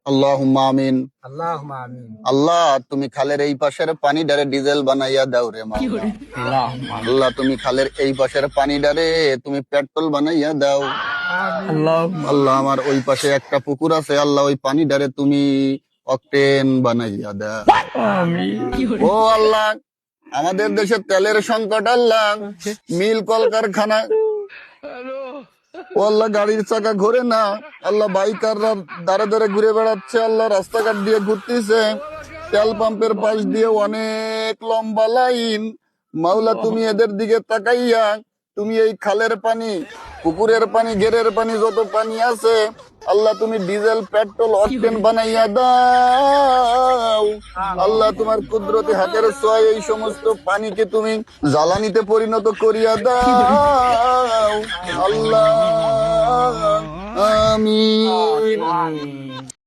আল্লাহুম্মা আমিন। আল্লাহুম্মা আমিন। আল্লাহ তুমি খালের এই পাশের পানি ডারে ডিজেল বানাইয়া দাও রে মাওলা। আল্লাহুম্মা আমিন। আল্লাহ তুমি খালের এই পাশের পানি ডারে তুমি পেট্রোল বানাইয়া দাও। আল্লাহুম্মা আল্লাহ আমার ওই পাশে একটা পুকুর আছে, আল্লাহ ওই পানি ডারে তুমি অকটেন বানাইয়া দাও। আমিন। ও আল্লাহ, আমাদের দেশে তেলের সংকট আল্লাহ, মিল কলকারখানা ও আল্লাহ গাড়ির চাকা ঘোরে না আল্লাহ, বাইকাররা দাঁড়ে দাঁড়ে ঘুরে বেড়াচ্ছে আল্লাহ, রাস্তাঘাট দিয়ে ঘুরতেছে, তেল পাম্পের পাশ দিয়ে অনেক লম্বা লাইন। মাওলা তুমি এদের দিকে তাকাইয়া তুমি এই খালের পানি, পুকুরের পানি, ঘেরের পানি, যত পানি আছে আল্লাহ তুমি ডিজেল পেট্রোল অকটেন বানাইয়া দাও। আল্লাহ তোমার কুদরতি হাতের ছোঁয়ায় এই সমস্ত পানিকে তুমি জ্বালানিতে পরিণত করিয়া দাও আল্লাহ। আমিন।